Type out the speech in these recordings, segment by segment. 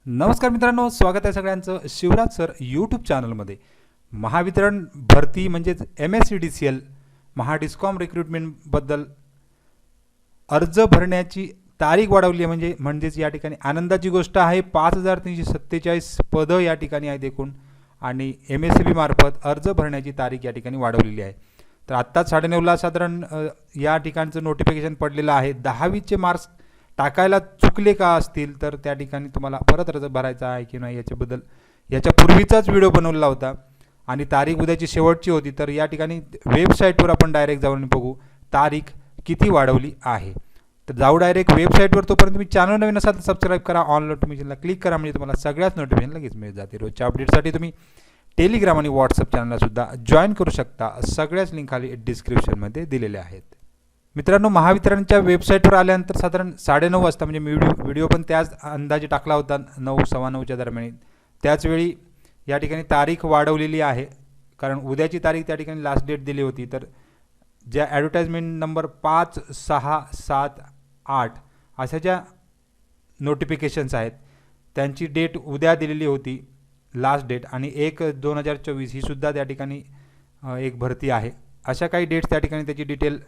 नमस्कार मित्रांनो, स्वागत आहे सगळ्यांचं शिवराज सर यूट्यूब चॅनलमध्ये। महावितरण भरती म्हणजेच MSCDCL महाडिस्कॉम रिक्रुटमेंटबद्दल अर्ज भरण्याची तारीख वाढवली आहे। म्हणजेच या ठिकाणी आनंदाची गोष्ट आहे। 5347 पदं या ठिकाणी आहेत एकूण आणि MSCB मार्फत अर्ज भरण्याची तारीख या ठिकाणी वाढवलेली आहे। तर आत्ताच 9:30ला साधारण या ठिकाणचं नोटिफिकेशन पडलेलं आहे। 10वीचे मार्क्स टाकायला चुकले का असतील तर त्या ठिकाणी तुम्हाला परत अर्ज भरायचा आहे की नाही याच्याबद्दल याच्यापूर्वीचाच व्हिडिओ बनवला होता आणि तारीख उद्याची शेवटची होती। तर या ठिकाणी वेबसाईटवर आपण डायरेक्ट जाऊन बघू तारीख किती वाढवली आहे। तर जाऊ डायरेक्ट वेबसाईटवर। तोपर्यंत तुम्ही चॅनल नवीन असाल तर सबस्क्राईब करा, ऑल नोटिफिकेशनला क्लिक करा, म्हणजे तुम्हाला सगळ्याच नोटिफिकेशन लगेच मिळत जाते। रोजच्या अपडेटसाठी तुम्ही टेलिग्राम आणि व्हॉट्सअप चॅनललासुद्धा जॉईन करू शकता। सगळ्याच लिंक खाली डिस्क्रिप्शनमध्ये दिलेल्या आहेत। मित्रांनो, महावितरणच्या वेबसाईटवर आल्यानंतर साधारण 9:30 वाजता म्हणजे व्हिडिओ पण त्याच अंदाजे टाकला होता 9 सव्वा 9च्या दरम्यान। त्याचवेळी या ठिकाणी तारीख वाढवलेली आहे, कारण उद्याची तारीख त्या ठिकाणी लास्ट डेट दिली होती। तर ज्या ॲडव्हर्टाइजमेंट नंबर 5, 6, 7, 8 अशा ज्या नोटिफिकेशन्स आहेत त्यांची डेट उद्या दिलेली होती लास्ट डेट, आणि 1/2024 ही सुद्धा त्या ठिकाणी एक भरती आहे। अशा काही डेट्स त्या ठिकाणी त्याची डिटेल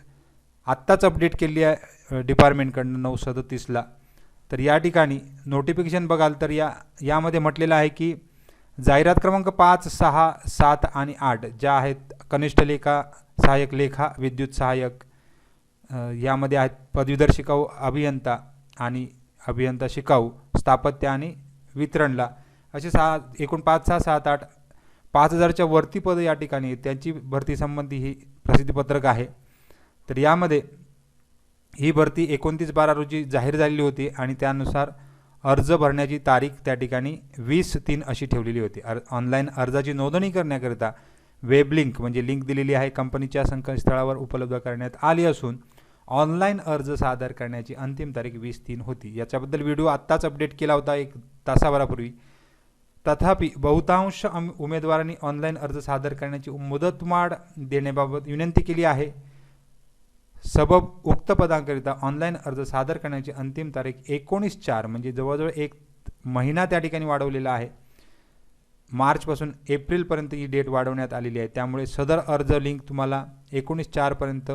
आत्ताच अपडेट केली आहे डिपार्टमेंटकडनं 9:37ला। तर या ठिकाणी नोटिफिकेशन बघाल तर यामध्ये म्हटलेलं आहे की जाहिरात क्रमांक 5, 6, 7 आणि 8 ज्या आहेत कनिष्ठ लेखा सहाय्यक, लेखा विद्युत सहाय्यक, यामध्ये आहेत पदवीधर शिकाऊ अभियंता आणि अभियंता शिकाऊ, स्थापत्य आणि वितरणला, असे एकूण 5, 6, 7, 8 5000च्या वरती पदं या ठिकाणी त्यांची भरती संबंधी ही प्रसिद्धीपत्रक आहे। तर यामध्ये ही भरती 29/12 रोजी जाहीर झालेली होती आणि त्यानुसार अर्ज भरण्याची तारीख त्या ठिकाणी 20/3 अशी ठेवलेली होती। ऑनलाईन अर्जाची नोंदणी करण्याकरिता वेब लिंक म्हणजे लिंक दिलेली आहे, कंपनीच्या संकेतस्थळावर उपलब्ध करण्यात आली असून ऑनलाईन अर्ज सादर करण्याची अंतिम तारीख 20/3 होती। याच्याबद्दल व्हिडिओ आत्ताच अपडेट केला होता 1 तासाभरापूर्वी। तथापि बहुतांश उमेदवारांनी ऑनलाईन अर्ज सादर करण्याची मुदतवाढ देण्याबाबत विनंती केली आहे। सबब उक्त पदांकरिता ऑनलाईन अर्ज सादर करण्याची अंतिम तारीख 19/4 म्हणजे जवळजवळ 1 महिना त्या ठिकाणी वाढवलेला आहे। मार्चपासून एप्रिलपर्यंत ही डेट वाढवण्यात आलेली आहे। त्यामुळे सदर अर्ज लिंक तुम्हाला 19/4 पर्यंत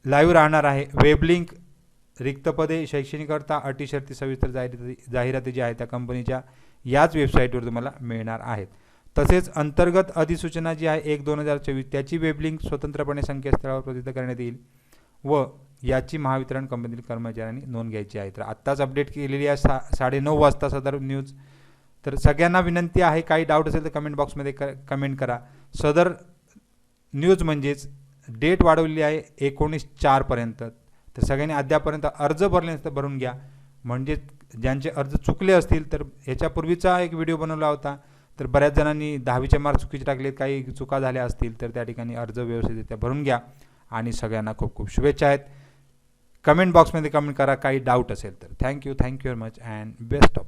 लाईव्ह राहणार आहे। वेब लिंक, रिक्त पदे, शैक्षणिक अर्थ, अटी शर्ती, सविस्तर जाहिराती ज्या आहेत त्या कंपनीच्या याच वेबसाईटवर तुम्हाला मिळणार आहेत। तसेच अंतर्गत अधिसूचना जी आहे 1/2024 त्याची वेब लिंक स्वतंत्रपणे संकेतस्थळावर प्रसिद्ध करण्यात येईल व याची महावितरण कंपनीतील कर्मचाऱ्यांनी नोंद घ्यायची आहे। तर आत्ताच अपडेट केलेली आहे 9:30 वाजता सदर न्यूज। तर सगळ्यांना विनंती आहे, काही डाऊट असेल तर कमेंट बॉक्समध्ये कमेंट करा। सदर न्यूज म्हणजेच डेट वाढवलेली आहे 19/4 पर्यंत। तर सगळ्यांनी अद्यापर्यंत अर्ज भरले नसतं भरून घ्या, म्हणजे ज्यांचे अर्ज चुकले असतील तर ह्याच्यापूर्वीचा एक व्हिडिओ बनवला होता, तर बऱ्याच जणांनी 10वीचे मार्क्स चुकीचे टाकलेत, काही चुका झाल्या असतील तर त्या ठिकाणी अर्ज व्यवस्थितरित्या भरून घ्या। आणि सगळ्यांना खूप खूप शुभेच्छा आहेत। कमेंट बॉक्समध्ये कमेंट करा काही डाऊट असेल तर। Thank you very much and best of